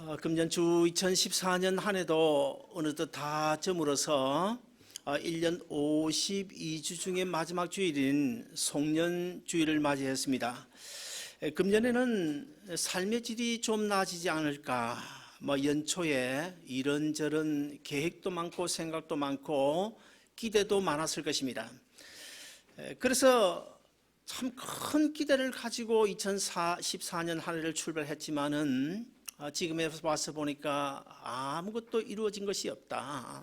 금년주 2014년 한 해도 어느덧 다 저물어서 1년 52주 중에 마지막 주일인 송년주일을 맞이했습니다. 금년에는 삶의 질이 좀 나아지지 않을까, 연초에 이런저런 계획도 많고 생각도 많고 기대도 많았을 것입니다. 그래서 참 큰 기대를 가지고 2014년 한 해를 출발했지만은 지금에 와서 보니까 아무것도 이루어진 것이 없다.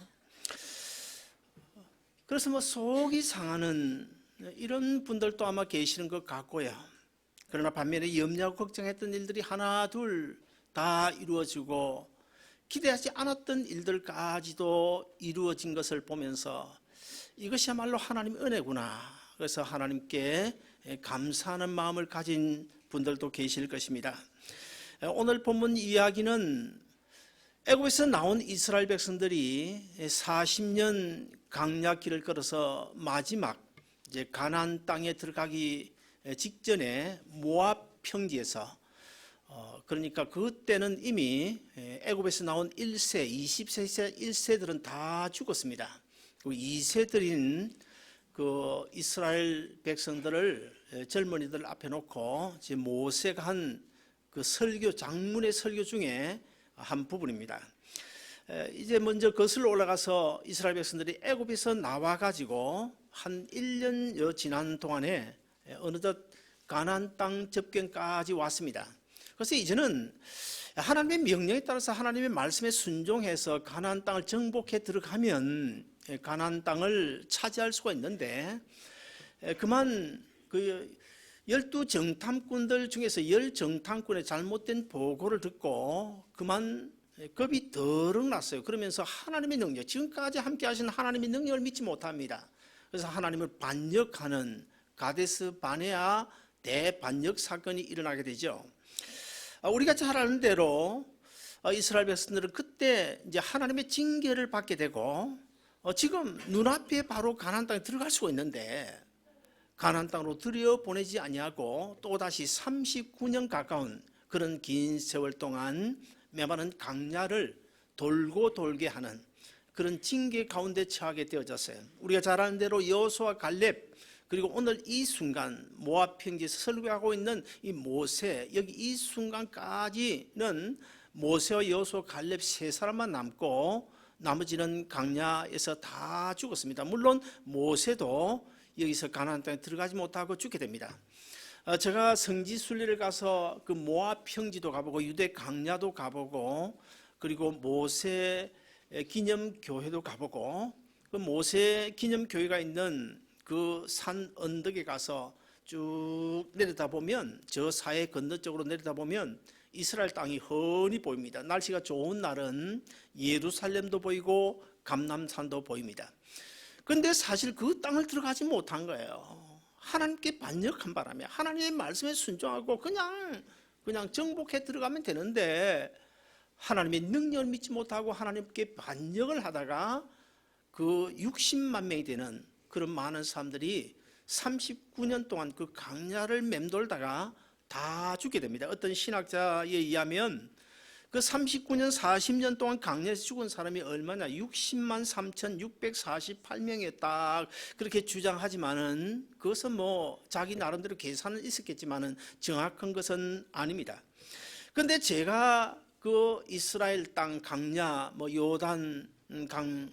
그래서 속이 상하는 이런 분들도 아마 계시는 것 같고요. 그러나 반면에 염려하고 걱정했던 일들이 하나 둘 다 이루어지고 기대하지 않았던 일들까지도 이루어진 것을 보면서 이것이야말로 하나님의 은혜구나. 그래서 하나님께 감사하는 마음을 가진 분들도 계실 것입니다. 오늘 본문 이야기는 애굽에서 나온 이스라엘 백성들이 40년 광야길을 걸어서 마지막 이제 가나안 땅에 들어가기 직전에 모압 평지에서 그러니까 그때는 이미 애굽에서 나온 1세, 20세, 1세들은 다 죽었습니다. 그 2세들인 그 이스라엘 백성들을 젊은이들 앞에 놓고 모세가 한 그 설교, 장문의 설교 중에 한 부분입니다. 이제 먼저 거슬러 올라가서 이스라엘 백성들이 애굽에서 나와가지고 한 1년여 지난 동안에 어느덧 가나안 땅 접경까지 왔습니다. 그래서 이제는 하나님의 명령에 따라서 하나님의 말씀에 순종해서 가나안 땅을 정복해 들어가면 가나안 땅을 차지할 수가 있는데, 그만 그 12정탐꾼들 중에서 10정탐꾼의 잘못된 보고를 듣고 그만 겁이 더럭 났어요. 그러면서 하나님의 능력, 지금까지 함께 하신 하나님의 능력을 믿지 못합니다. 그래서 하나님을 반역하는 가데스 바네아 대반역 사건이 일어나게 되죠. 우리가 잘 아는 대로 이스라엘 백성들은 그때 이제 하나님의 징계를 받게 되고 지금 눈앞에 바로 가나안 땅에 들어갈 수가 있는데 가나안 땅으로 들여보내지 아니하고 또다시 39년 가까운 그런 긴 세월 동안 메마른 광야를 돌고 돌게 하는 그런 징계 가운데 처하게 되어졌어요. 우리가 잘 아는 대로 여호수아 갈렙, 그리고 오늘 이 순간 모압 평지에서 설교하고 있는 이 모세, 여기 이 순간까지는 모세와 여호수아 갈렙 세 사람만 남고 나머지는 광야에서 다 죽었습니다. 물론 모세도 여기서 가나안 땅에 들어가지 못하고 죽게 됩니다. 제가 성지 순례를 가서 그 모압 평지도 가보고 유대 광야도 가보고 그리고 모세 기념 교회도 가보고 그 모세 기념 교회가 있는 그 산 언덕에 가서 쭉 내려다보면 저 사해 건너쪽으로 내려다보면 이스라엘 땅이 훤히 보입니다. 날씨가 좋은 날은 예루살렘도 보이고 감람산도 보입니다. 그런데 사실 그 땅을 들어가지 못한 거예요. 하나님께 반역한 바람에 하나님의 말씀에 순종하고 그냥 정복해 들어가면 되는데 하나님의 능력을 믿지 못하고 하나님께 반역을 하다가 그 60만 명이 되는 그런 많은 사람들이 39년 동안 그 광야를 맴돌다가 다 죽게 됩니다. 어떤 신학자에 의하면 그 39년 40년 동안 광야에서 죽은 사람이 얼마냐, 60만 3,648명에 딱 그렇게 주장하지만은 그것은 자기 나름대로 계산은 있었겠지만은 정확한 것은 아닙니다. 그런데 제가 그 이스라엘 땅 광야, 요단 강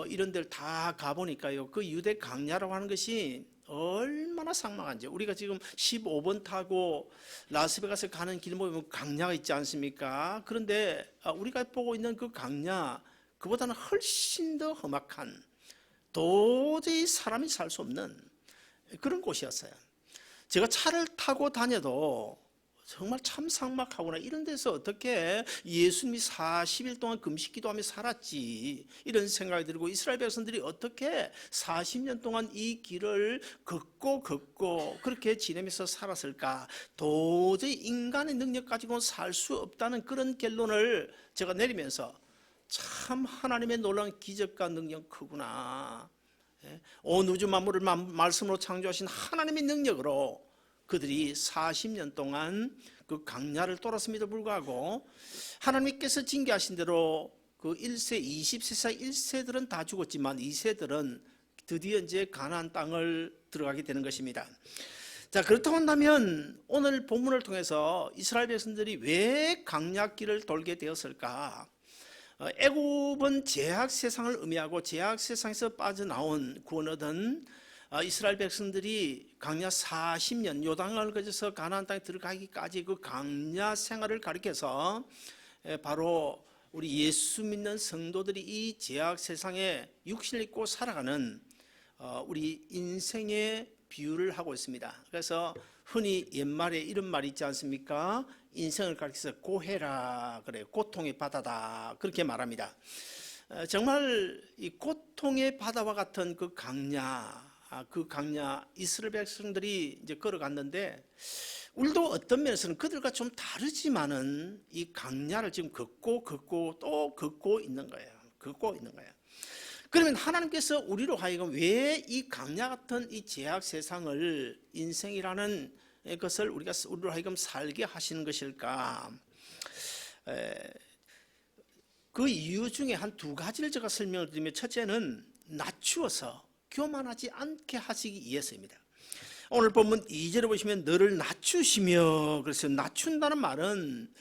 이런 데를 다 가보니까요, 그 유대 광야라고 하는 것이 얼마나 삭막한지. 우리가 지금 15번 타고 라스베가스 가는 길 보면 광야가 있지 않습니까? 그런데 우리가 보고 있는 그 광야, 그보다는 훨씬 더 험악한, 도저히 사람이 살 수 없는 그런 곳이었어요. 제가 차를 타고 다녀도 정말 참 삭막하구나, 이런 데서 어떻게 예수님이 40일 동안 금식 기도하며 살았지, 이런 생각이 들고 이스라엘 백성들이 어떻게 40년 동안 이 길을 걷고 그렇게 지내면서 살았을까. 도저히 인간의 능력 가지고는 살 수 없다는 그런 결론을 제가 내리면서 참 하나님의 놀라운 기적과 능력 크구나. 온 우주 만물을 말씀으로 창조하신 하나님의 능력으로 그들이 40년 동안 그 강야를 돌았음에도 불구하고 하나님께서 징계하신 대로 그 1세, 20세 사이 1세들은 다 죽었지만 2세들은 드디어 이제 가나안 땅을 들어가게 되는 것입니다. 자, 그렇다고 한다면 오늘 본문을 통해서 이스라엘 백성들이 왜 강야길을 돌게 되었을까? 애굽은 제약 세상을 의미하고 제약 세상에서 빠져나온 구원 얻은 이스라엘 백성들이 강야 40년 요단강을 거쳐서 가나안 땅에 들어가기까지 그 강야 생활을 가리켜서 바로 우리 예수 믿는 성도들이 이 제약 세상에 육신을 입고 살아가는 우리 인생의 비유를 하고 있습니다. 그래서 흔히 옛말에 이런 말이 있지 않습니까? 인생을 가리켜서 고해라 그래요. 고통의 바다다 그렇게 말합니다. 정말 이 고통의 바다와 같은 그 강야 이스라엘 백성들이 이제 걸어갔는데 우리도 어떤 면에서는 그들과 좀 다르지만은 이 강야를 지금 걷고 또 걷고 있는 거예요. 그러면 하나님께서 우리로 하여금 왜 이 강야 같은 이 제약 세상을 인생이라는 것을 우리로 하여금 살게 하시는 것일까? 그 이유 중에 한 두 가지를 제가 설명을 드리면, 첫째는 낮추어서 교만하지 않게 하시기 위해서입니다. 오늘 본문 2절에 보시면 너를 낮추시며, 그래서 낮춘다는 말은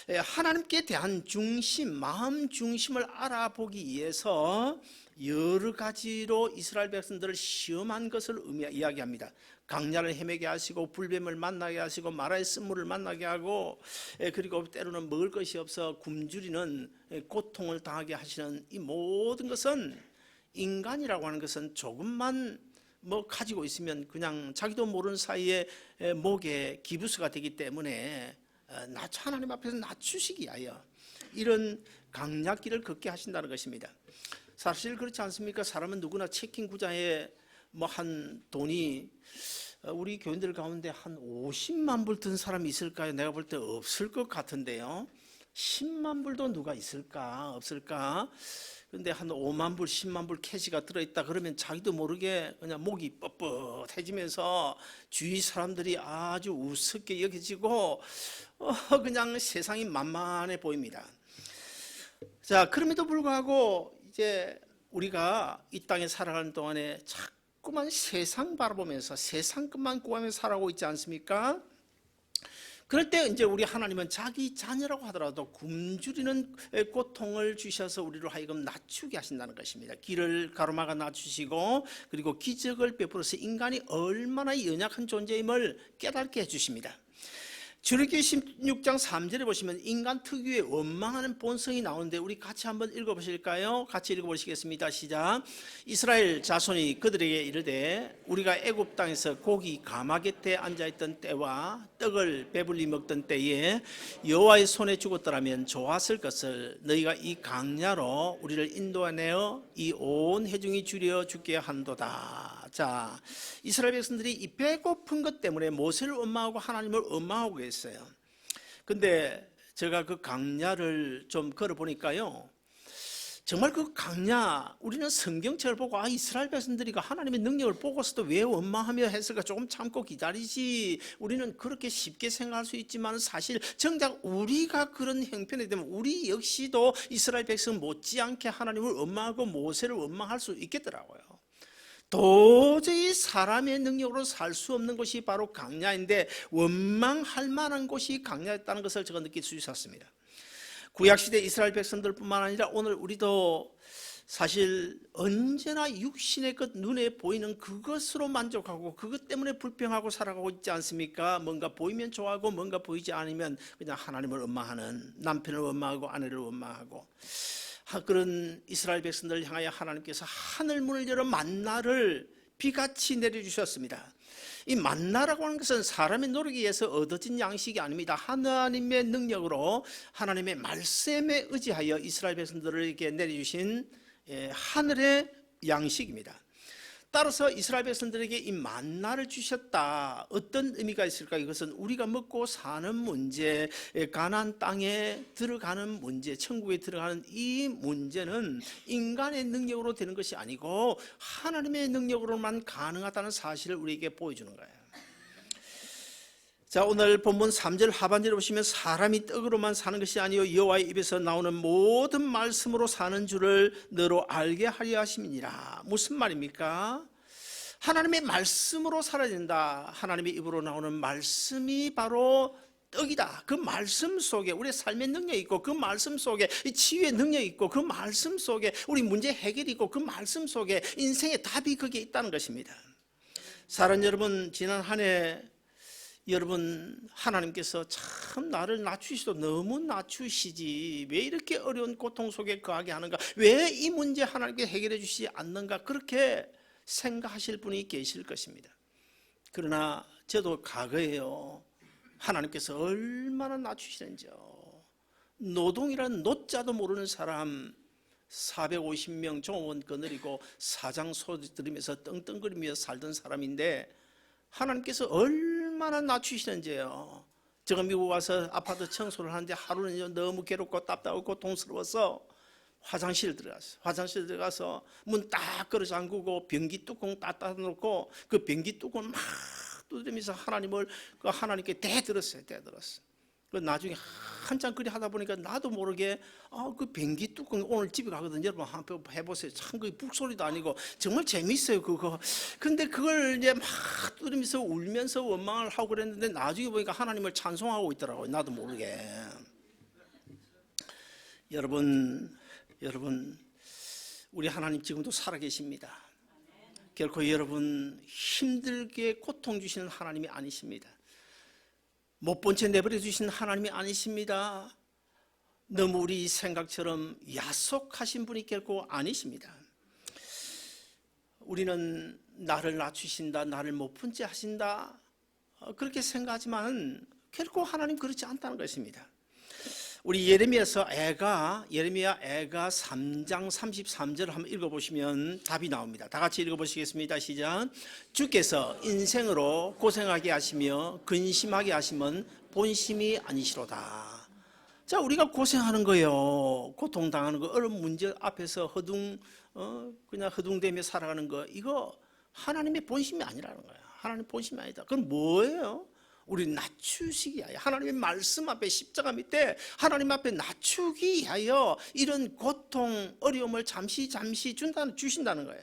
하나님께 대한 중심, 마음 중심을 알아보기 위해서 여러 가지로 이스라엘 백성들을 시험한 것을 이야기합니다. 강야를 헤매게 하시고 불뱀을 만나게 하시고 마라의 쓴물을 만나게 하고 그리고 때로는 먹을 것이 없어 굶주리는 고통을 당하게 하시는 이 모든 것은, 인간이라고 하는 것은 조금만 가지고 있으면 그냥 자기도 모르는 사이에 목에 기부스가 되기 때문에 하나님 앞에서 낮추시기 위하여 이런 강약길을 걷게 하신다는 것입니다. 사실 그렇지 않습니까? 사람은 누구나 체킹 구자에 한 돈이 우리 교인들 가운데 한 50만 불 든 사람이 있을까요? 내가 볼 때 없을 것 같은데요. 10만 불도 누가 있을까? 없을까? 근데 한 5만 불, 10만 불 캐시가 들어있다 그러면 자기도 모르게 그냥 목이 뻣뻣해지면서 주위 사람들이 아주 우습게 여겨지고 그냥 세상이 만만해 보입니다. 자, 그럼에도 불구하고 이제 우리가 이 땅에 살아가는 동안에 자꾸만 세상 바라보면서 세상 것만 구하면서 살아가고 있지 않습니까? 그럴 때 이제 우리 하나님은 자기 자녀라고 하더라도 굶주리는 고통을 주셔서 우리로 하여금 낮추게 하신다는 것입니다. 길을 가로막아 낮추시고 그리고 기적을 베풀어서 인간이 얼마나 연약한 존재임을 깨닫게 해주십니다. 출애굽기 16장 3절에 보시면 인간 특유의 원망하는 본성이 나오는데 우리 같이 한번 읽어보실까요? 같이 읽어보시겠습니다. 시작. 이스라엘 자손이 그들에게 이르되 우리가 애굽 땅에서 고기 가마 곁에 앉아있던 때와 떡을 배불리 먹던 때에 여호와의 손에 죽었더라면 좋았을 것을 너희가 이 강야로 우리를 인도하내어 이 온 회중이 줄여 죽게 한도다. 자, 이스라엘 백성들이 이 배고픈 것 때문에 모세를 원망하고 하나님을 원망하고 계셨어요. 근데 제가 그 강야를 좀 걸어보니까요, 정말 그 강야, 우리는 성경책을 보고 이스라엘 백성들이 하나님의 능력을 보고서도 왜 원망하며 했을까, 조금 참고 기다리지, 우리는 그렇게 쉽게 생각할 수 있지만 사실 정작 우리가 그런 형편이 되면 우리 역시도 이스라엘 백성 못지않게 하나님을 원망하고 모세를 원망할 수 있겠더라고요. 도저히 사람의 능력으로 살 수 없는 곳이 바로 강야인데 원망할 만한 곳이 강야였다는 것을 제가 느낄 수 있었습니다. 구약시대 이스라엘 백성들뿐만 아니라 오늘 우리도 사실 언제나 육신의 것, 눈에 보이는 그것으로 만족하고 그것 때문에 불평하고 살아가고 있지 않습니까? 뭔가 보이면 좋아하고 뭔가 보이지 않으면 그냥 하나님을 원망하는, 남편을 원망하고 아내를 원망하고, 그런 이스라엘 백성들을 향하여 하나님께서 하늘문을 열어 만나를 비같이 내려주셨습니다. 이 만나라고 하는 것은 사람의 노력에 의해서 얻어진 양식이 아닙니다. 하나님의 능력으로 하나님의 말씀에 의지하여 이스라엘 백성들에게 내려주신 하늘의 양식입니다. 따라서 이스라엘 백성들에게 이 만나를 주셨다. 어떤 의미가 있을까? 이것은 우리가 먹고 사는 문제, 가나안 땅에 들어가는 문제, 천국에 들어가는 이 문제는 인간의 능력으로 되는 것이 아니고 하나님의 능력으로만 가능하다는 사실을 우리에게 보여주는 거예요. 자, 오늘 본문 3절 하반절에 보시면 사람이 떡으로만 사는 것이 아니요 여호와의 입에서 나오는 모든 말씀으로 사는 줄을 너로 알게 하려 하심이니라. 무슨 말입니까? 하나님의 말씀으로 살아야 된다. 하나님의 입으로 나오는 말씀이 바로 떡이다. 그 말씀 속에 우리의 삶의 능력이 있고, 그 말씀 속에 치유의 능력이 있고, 그 말씀 속에 우리 문제 해결이 있고, 그 말씀 속에 인생의 답이 거기에 있다는 것입니다. 사랑하는 여러분, 지난 한 해 여러분, 하나님께서 참 나를 낮추시도 너무 낮추시지, 왜 이렇게 어려운 고통 속에 거하게 하는가, 왜 이 문제 하나님께 해결해 주시지 않는가, 그렇게 생각하실 분이 계실 것입니다. 그러나 저도 과거에요, 하나님께서 얼마나 낮추시는지요. 노동이라는 노자도 모르는 사람 450명 종업원 거느리고 사장 소리 들으면서 떵떵거리며 살던 사람인데 하나님께서 얼마나 낮추시는지요. 제가 미국 와서 아파트 청소를 하는데 하루는 너무 괴롭고 답답하고 고통스러워서 화장실 들어가서 문 딱 걸어 잠그고 변기 뚜껑 딱 닫아놓고 그 변기 뚜껑을 막 두드리면서 하나님께 대들었어요. 그 나중에 한참 그리 하다 보니까 나도 모르게 그 변기 뚜껑, 오늘 집에 가거든요. 여러분 한번 해보세요. 참 그 북소리도 아니고 정말 재밌어요 그거. 근데 그걸 이제 막 두드리면서 울면서 원망을 하고 그랬는데 나중에 보니까 하나님을 찬송하고 있더라고요. 나도 모르게. 여러분, 우리 하나님 지금도 살아계십니다. 결코 여러분 힘들게 고통 주시는 하나님이 아니십니다. 못 본 채 내버려 주신 하나님이 아니십니다. 너무 우리 생각처럼 야속하신 분이 결코 아니십니다. 우리는 나를 낮추신다, 나를 못 본 채 하신다, 그렇게 생각하지만 결코 하나님 그렇지 않다는 것입니다. 우리 예레미야 애가 3장 33절을 한번 읽어보시면 답이 나옵니다. 다 같이 읽어보시겠습니다. 시작. 주께서 인생으로 고생하게 하시며 근심하게 하시면 본심이 아니시로다. 자, 우리가 고생하는 거요, 고통당하는 거, 어려운 문제 앞에서 그냥 허둥대며 살아가는 거, 이거 하나님의 본심이 아니라는 거예요. 하나님 본심이 아니다. 그럼 뭐예요? 우리 낮추시기 위하여, 하나님의 말씀 앞에, 십자가 밑에 하나님 앞에 낮추기 위하여 이런 고통, 어려움을 잠시 주신다는 거예요.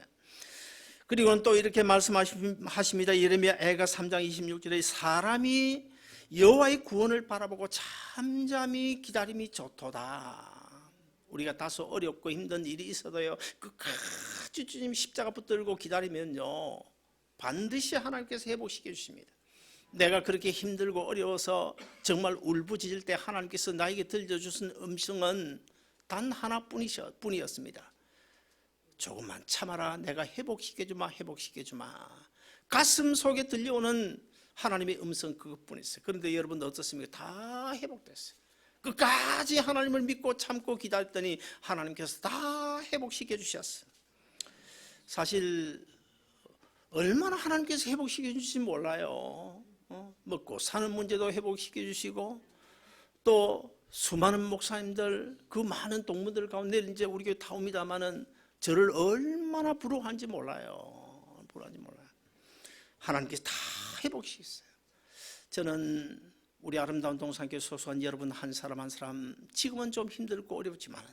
그리고는 또 이렇게 말씀하십니다. 예레미야 애가 3장 26절에 사람이 여호와의 구원을 바라보고 잠잠히 기다림이 좋도다. 우리가 다소 어렵고 힘든 일이 있어도요, 끝까지 주님 십자가 붙들고 기다리면요, 반드시 하나님께서 회복시켜 주십니다. 내가 그렇게 힘들고 어려워서 정말 울부짖을 때 하나님께서 나에게 들려주신 음성은 단 하나뿐이었습니다. 조금만 참아라, 내가 회복시켜주마. 가슴 속에 들려오는 하나님의 음성 그것뿐이었어요. 그런데 여러분 어떻습니까? 다 회복됐어요. 끝까지 하나님을 믿고 참고 기다렸더니 하나님께서 다 회복시켜 주셨어요. 사실 얼마나 하나님께서 회복시켜 주실지 몰라요. 먹고 사는 문제도 회복시켜 주시고, 또 수많은 목사님들, 그 많은 동문들 가운데 이제 우리 교회 다 옵니다마는 저를 얼마나 부러워하는지 몰라요. 하나님께서 다 회복시켰어요. 저는 우리 아름다운 동산교회 소소한 여러분 한 사람 한 사람 지금은 좀 힘들고 어렵지만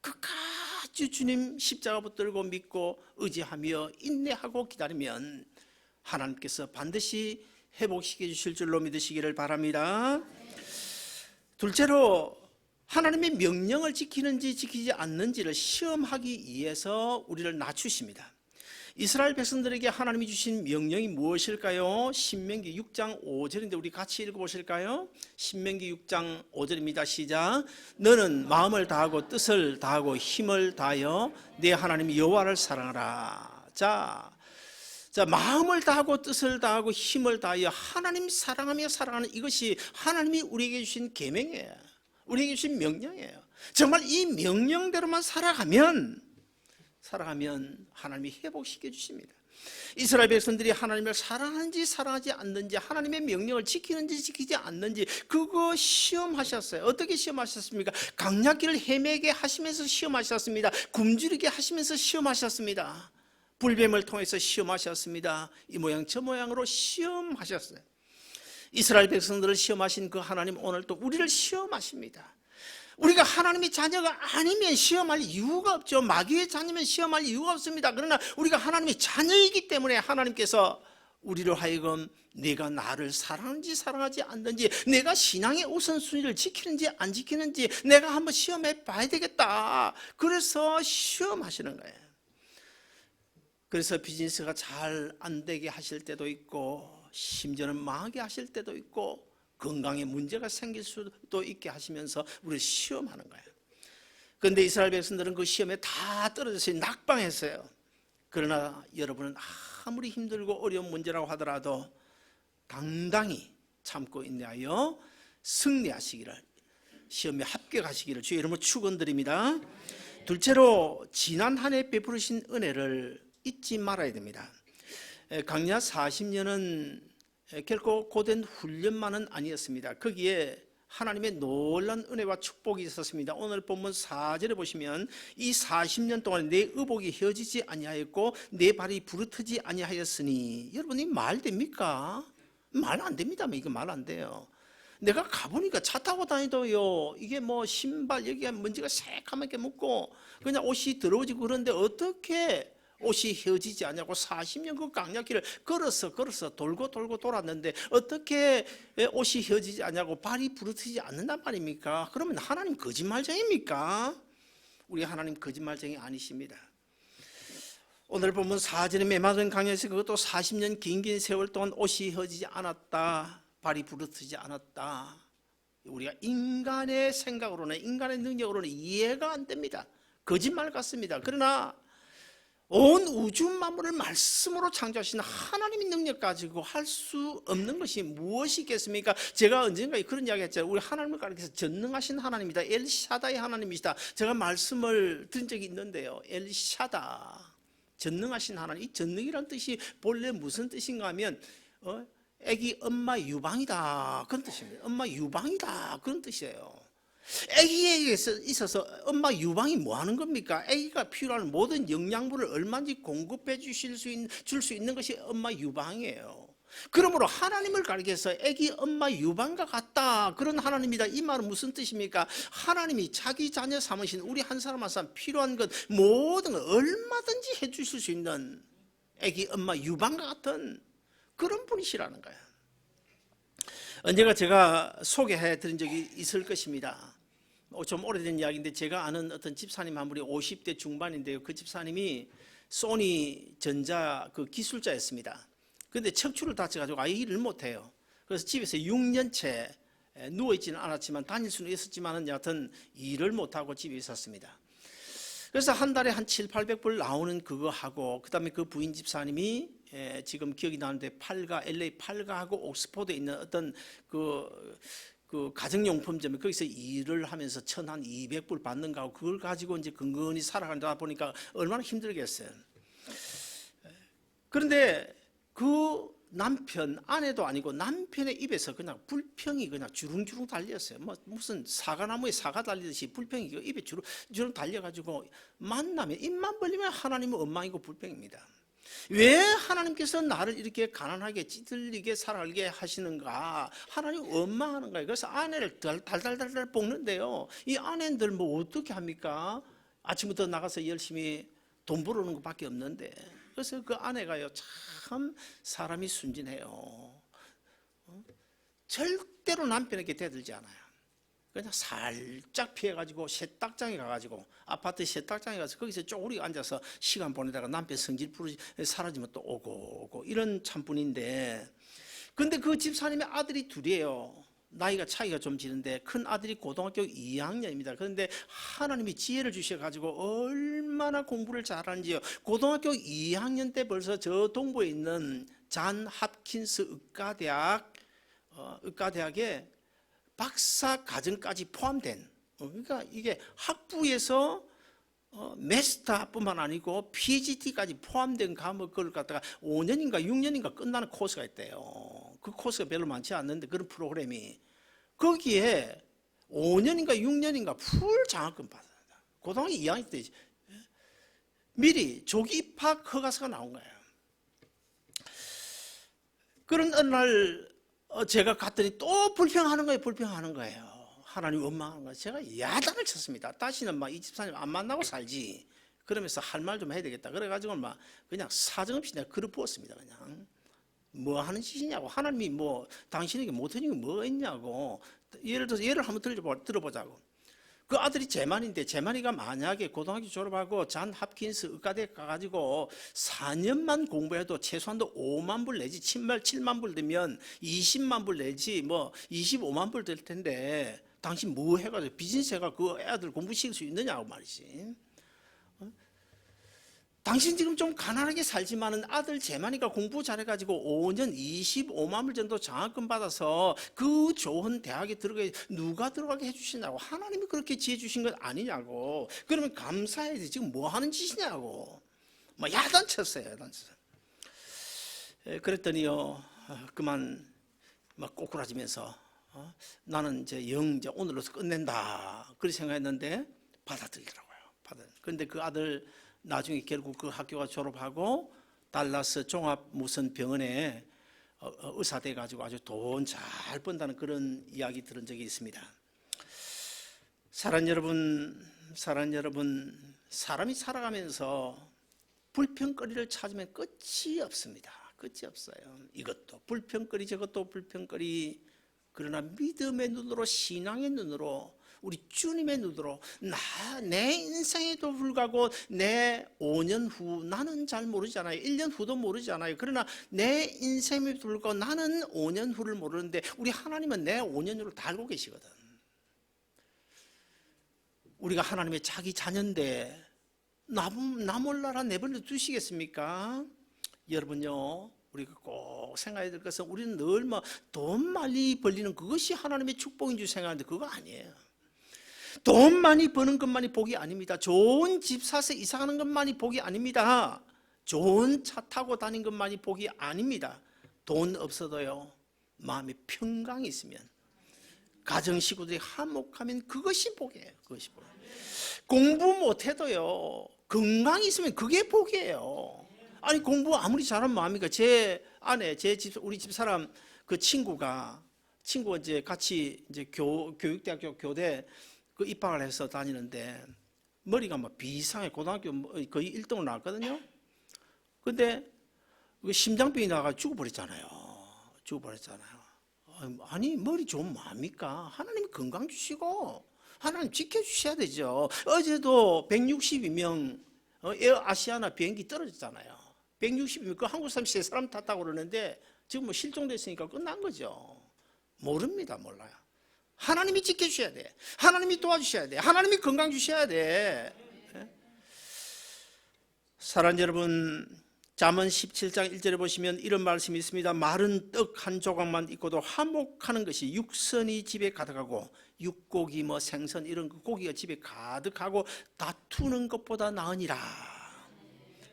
끝까지 주님 십자가 붙들고 믿고 의지하며 인내하고 기다리면 하나님께서 반드시 회복시켜 주실 줄로 믿으시기를 바랍니다. 둘째로, 하나님의 명령을 지키는지 지키지 않는지를 시험하기 위해서 우리를 낮추십니다. 이스라엘 백성들에게 하나님이 주신 명령이 무엇일까요? 신명기 6장 5절인데 우리 같이 읽어보실까요? 신명기 6장 5절입니다. 시작. 너는 마음을 다하고 뜻을 다하고 힘을 다하여 내 하나님 여호와를 사랑하라. 자, 마음을 다하고 뜻을 다하고 힘을 다하여 하나님 사랑하며 살아가는, 이것이 하나님이 우리에게 주신 계명이에요. 우리에게 주신 명령이에요. 정말 이 명령대로만 살아가면 하나님이 회복시켜 주십니다. 이스라엘 백성들이 하나님을 사랑하는지 사랑하지 않는지, 하나님의 명령을 지키는지 지키지 않는지, 그거 시험하셨어요. 어떻게 시험하셨습니까? 강약길을 헤매게 하시면서 시험하셨습니다. 굶주리게 하시면서 시험하셨습니다. 불뱀을 통해서 시험하셨습니다. 이 모양 저 모양으로 시험하셨어요. 이스라엘 백성들을 시험하신 그 하나님 오늘 또 우리를 시험하십니다. 우리가 하나님의 자녀가 아니면 시험할 이유가 없죠. 마귀의 자녀면 시험할 이유가 없습니다. 그러나 우리가 하나님의 자녀이기 때문에 하나님께서 우리로 하여금 내가 나를 사랑하는지 사랑하지 않는지, 내가 신앙의 우선순위를 지키는지 안 지키는지 내가 한번 시험해 봐야 되겠다. 그래서 시험하시는 거예요. 그래서 비즈니스가 잘 안 되게 하실 때도 있고, 심지어는 망하게 하실 때도 있고, 건강에 문제가 생길 수도 있게 하시면서 우리를 시험하는 거예요. 그런데 이스라엘 백성들은 그 시험에 다 떨어졌어요. 낙방했어요. 그러나 여러분은 아무리 힘들고 어려운 문제라고 하더라도 당당히 참고 인내하여 승리하시기를, 시험에 합격하시기를 주의 이름으로 축원드립니다. 둘째로, 지난 한 해 베푸르신 은혜를 잊지 말아야 됩니다. 강야 40년은 결코 고된 훈련만은 아니었습니다. 거기에 하나님의 놀라운 은혜와 축복이 있었습니다. 오늘 본문 4절에 보시면 이 40년 동안 내 의복이 휘어지지 아니하였고 내 발이 부르트지 아니하였으니, 여러분 이 말 됩니까? 말 안 됩니다. 이거 말 안 돼요. 내가 가보니까 차 타고 다니도요, 이게 뭐 신발 여기가 먼지가 새까맣게 묻고 그냥 옷이 더러워지고 그런데 어떻게 옷이 휘어지지 않냐고 40년 그 강약길을 걸어서 돌고 돌았는데 어떻게 옷이 휘어지지 않냐고 발이 부르트지 않는단 말입니까? 그러면 하나님 거짓말쟁이입니까? 우리 하나님 거짓말쟁이 아니십니다. 오늘 보면 4절에 메마른 강야에서 그것도 40년 긴 세월 동안 옷이 휘어지지 않았다, 발이 부르트지 않았다. 우리가 인간의 생각으로는, 인간의 능력으로는 이해가 안 됩니다. 거짓말 같습니다. 그러나 온 우주 만물을 말씀으로 창조하신 하나님의 능력 가지고 할 수 없는 것이 무엇이 있겠습니까? 제가 언젠가 그런 이야기 했잖아요. 우리 하나님을 가리켜서 전능하신 하나님이다, 엘샤다의 하나님이시다, 제가 말씀을 드린 적이 있는데요. 엘샤다, 전능하신 하나님. 이 전능이란 뜻이 본래 무슨 뜻인가 하면 애기 엄마 유방이다, 그런 뜻입니다. 엄마 유방이다, 그런 뜻이에요. 아기에게 있어서 엄마 유방이 뭐 하는 겁니까? 아기가 필요한 모든 영양분을 얼마든지 공급해 줄 수 있는 것이 엄마 유방이에요. 그러므로 하나님을 가리켜서 아기 엄마 유방과 같다, 그런 하나님이다. 이 말은 무슨 뜻입니까? 하나님이 자기 자녀 삼으신 우리 한 사람 한 사람 필요한 것 모든 걸 얼마든지 해 주실 수 있는 아기 엄마 유방과 같은 그런 분이시라는 거예요. 언젠가 제가 소개해 드린 적이 있을 것입니다. 좀 오래된 이야기인데, 제가 아는 어떤 집사님 한 분이 50대 중반인데요. 그 집사님이 소니 전자 그 기술자였습니다. 그런데 척추를 다쳐가지고 아예 일을 못해요. 그래서 집에서 6년째 누워있지는 않았지만 다닐 수는 있었지만 여하튼 일을 못하고 집에 있었습니다. 그래서 한 달에 한 700~800불 나오는 그거 하고, 그 다음에 그 부인 집사님이 지금 기억이 나는데 LA 팔가하고 옥스포드에 있는 어떤 그 가정용품점에 거기서 일을 하면서 1,200불 받는가 하고, 그걸 가지고 이제 근근히 살아간다 보니까 얼마나 힘들겠어요. 그런데 그 남편, 아내도 아니고 남편의 입에서 그냥 불평이 그냥 주릉주릉 달렸어요. 뭐 무슨 사과나무에 사과 달리듯이 불평이 입에 주릉주릉 달려가지고, 만나면 입만 벌리면 하나님은 엉망이고 불평입니다. 왜 하나님께서 나를 이렇게 가난하게 찌들리게 살게 하시는가? 하나님 원망하는 거예요. 그래서 아내를 달달달달 볶는데요, 이 아내들 뭐 어떻게 합니까? 아침부터 나가서 열심히 돈 벌어오는 것밖에 없는데. 그래서 그 아내가요, 참 사람이 순진해요. 절대로 남편에게 대들지 않아요. 그냥 살짝 피해가지고 세탁장에 가가지고, 아파트 세탁장에 가서 거기서 쪼그리고 앉아서 시간 보내다가 남편 성질 사라지면 또 오고 이런 참분인데, 근데 그 집사님의 아들이 둘이에요. 나이가 차이가 좀 지는데 큰 아들이 고등학교 2학년입니다. 그런데 하나님이 지혜를 주셔가지고 얼마나 공부를 잘하는지요. 고등학교 2학년 때 벌써 저 동부에 있는 잔 홉킨스 의과대학에 박사 과정까지 포함된, 그러니까 이게 학부에서 마스터뿐만 아니고 PhD까지 포함된 과목을 갖다가 5년인가 6년인가 끝나는 코스가 있대요. 그 코스가 별로 많지 않는데 그런 프로그램이, 거기에 5년인가 6년인가 풀 장학금 받아요. 고등학교 2학년 때 미리 조기 입학 허가서가 나온 거예요. 그런 어느 날 제가 갔더니 또 불평하는 거예요. 하나님 원망하는 거예요. 제가 야단을 쳤습니다. 다시는 막 이 집사님 안 만나고 살지. 그러면서 할 말 좀 해야 되겠다. 그래가지고 막 그냥 사정없이 내가 글을 부었습니다. 그냥 뭐 하는 짓이냐고. 하나님이 뭐 당신에게 못해준 게 뭐가 있냐고. 예를 들어서 예를 한번 들어보자고. 그 아들이 제만인데 제만이가 만약에 고등학교 졸업하고 잔 합킨스 의과대 가가지고 4년만 공부해도 최소한도 5만 불 내지 7만 불 되면 20만 불 내지 뭐 25만 불 될 텐데 당신 뭐 해가지고 비즈니스 해가 그 애들 공부시킬 수 있느냐고 말이지. 당신 지금 좀 가난하게 살지만은 아들 재만이가 공부 잘해가지고 5년 25만 불 정도 장학금 받아서 그 좋은 대학에 들어가게 누가 들어가게 해주시냐고. 하나님이 그렇게 지혜 주신 것 아니냐고. 그러면 감사해야지. 지금 뭐 하는 짓이냐고. 막 야단쳤어요. 그랬더니요 그만 막 꼬꾸라지면서 나는 이제 오늘로서 끝낸다 그렇게 생각했는데 받아들이더라고요. 그런데 그 아들 나중에 결국 그 학교가 졸업하고 달라스 종합 무슨 병원에 의사 돼가지고 아주 돈 잘 번다는 그런 이야기 들은 적이 있습니다. 사랑하는 여러분, 사람이 살아가면서 불평거리를 찾으면 끝이 없습니다. 끝이 없어요. 이것도 불평거리, 저것도 불평거리. 그러나 믿음의 눈으로, 신앙의 눈으로, 우리 주님의 눈으로 내 인생에도 불구하고 내 5년 후 나는 잘 모르잖아요. 1년 후도 모르잖아요. 그러나 내 인생에도 불구하고 나는 5년 후를 모르는데 우리 하나님은 내 5년 후를 다 알고 계시거든. 우리가 하나님의 자기 자녀인데 나 몰라라 내버려 두시겠습니까? 여러분요, 우리가 꼭 생각해야 될 것은 우리는 늘 뭐 돈 많이 벌리는 그것이 하나님의 축복인 줄 생각하는데 그거 아니에요. 돈 많이 버는 것만이 복이 아닙니다. 좋은 집 사서 이사 가는 것만이 복이 아닙니다. 좋은 차 타고 다니는 것만이 복이 아닙니다. 돈 없어도요 마음에 평강이 있으면, 가정 식구들이 화목하면 그것이 복이에요. 그것이 복. 공부 못해도요 건강이 있으면 그게 복이에요. 아니 공부 아무리 잘하면 뭐합니까? 제 아내, 우리 집 사람 그 친구가 이제 같이 이제 교육대학교 교대 그 입학을 해서 다니는데 머리가 막 비상해. 고등학교 거의 1등으로 나왔거든요. 근데 심장병이 나가 죽어버렸잖아요. 아니 머리 좋으면 뭐합니까? 하나님이 건강 주시고 하나님 지켜주셔야 되죠. 어제도 162명 에어 아시아나 비행기 떨어졌잖아요. 160이면 그 한국 사람 3사람 탔다고 그러는데 지금 뭐 실종됐으니까 끝난 거죠. 모릅니다. 몰라요. 하나님이 지켜주셔야 돼. 하나님이 도와주셔야 돼. 하나님이 건강 주셔야 돼. 사랑하는 여러분, 잠언 17장 1절에 보시면 이런 말씀이 있습니다. 마른 떡 한 조각만 있고도 화목하는 것이 육선이 집에 가득하고, 육고기 뭐 생선 이런 고기가 집에 가득하고 다투는 것보다 나으니라.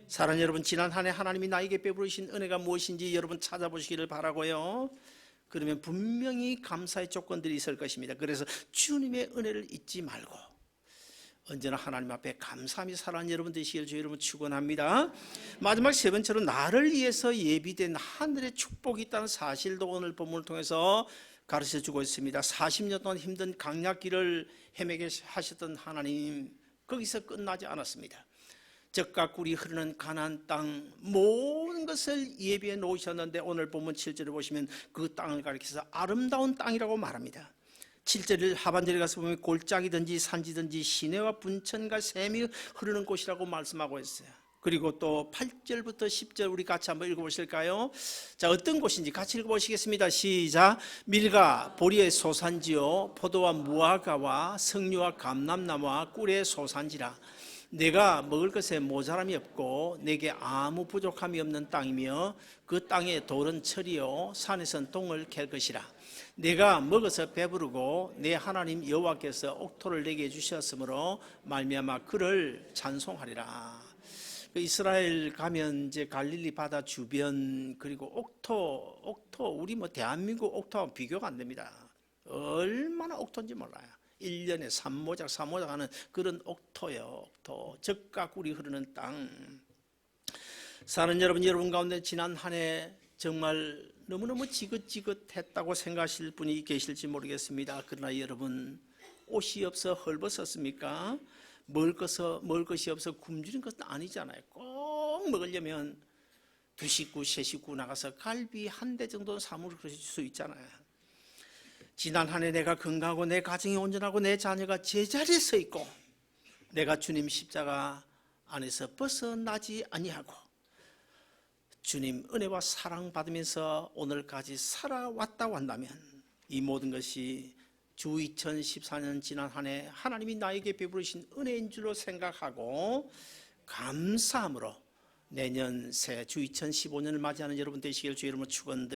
사랑하는 여러분, 지난 한 해 하나님이 나에게 베푸신 은혜가 무엇인지 여러분 찾아보시기를 바라고요. 그러면 분명히 감사의 조건들이 있을 것입니다. 그래서 주님의 은혜를 잊지 말고 언제나 하나님 앞에 감사함이 살아가는 여러분 되시기를 주의 이름으로 축원합니다. 마지막 세 번째로 나를 위해서 예비된 하늘의 축복이 있다는 사실도 오늘 본문을 통해서 가르쳐주고 있습니다. 40년 동안 힘든 강약길을 헤매게 하셨던 하나님, 거기서 끝나지 않았습니다. 젖과 꿀이 흐르는 가나안 땅 모든 것을 예비해 놓으셨는데 오늘 본문 7절을 보시면 그 땅을 가리켜서 아름다운 땅이라고 말합니다. 7절 하반절에 가서 보면 골짜기든지 산지든지 시내와 분천과 샘이 흐르는 곳이라고 말씀하고 있어요. 그리고 또 8절부터 10절 우리 같이 한번 읽어보실까요? 자, 어떤 곳인지 같이 읽어보시겠습니다. 시작. 밀가 보리의 소산지요 포도와 무화과와 석류와 감람나무와 꿀의 소산지라. 내가 먹을 것에 모자람이 없고 내게 아무 부족함이 없는 땅이며 그 땅에 돌은 철이요 산에선 동을 캘 것이라. 내가 먹어서 배부르고 내 하나님 여호와께서 옥토를 내게 주셨으므로 말미암아 그를 찬송하리라. 이스라엘 가면 이제 갈릴리 바다 주변 그리고 옥토 우리 뭐 대한민국 옥토하고 비교가 안 됩니다. 얼마나 옥토인지 몰라요. 1년에 3모작 하는 그런 옥토예요. 옥토. 젖과 꿀이 흐르는 땅. 사는 여러분 가운데 지난 한 해 정말 너무너무 지긋지긋했다고 생각하실 분이 계실지 모르겠습니다. 그러나 여러분, 옷이 없어 헐벗었습니까? 먹을 것이 없어 굶주린 것도 아니잖아요. 꼭 먹으려면 두 식구, 세 식구 나가서 갈비 한 대 정도는 사물 그릴 수 있잖아요. 지난 한 해 내가 건강하고 내 가정이 온전하고 내 자녀가 제자리에 서 있고 내가 주님 십자가 안에서 벗어나지 아니하고 주님 은혜와 사랑 받으면서 오늘까지 살아왔다고 한다면 이 모든 것이 주 2014년 지난 한 해 하나님이 나에게 베푸신 은혜인 줄로 생각하고 감사함으로 내년 새 주 2015년을 맞이하는 여러분 되시길 주 이름으로 축원드립니다.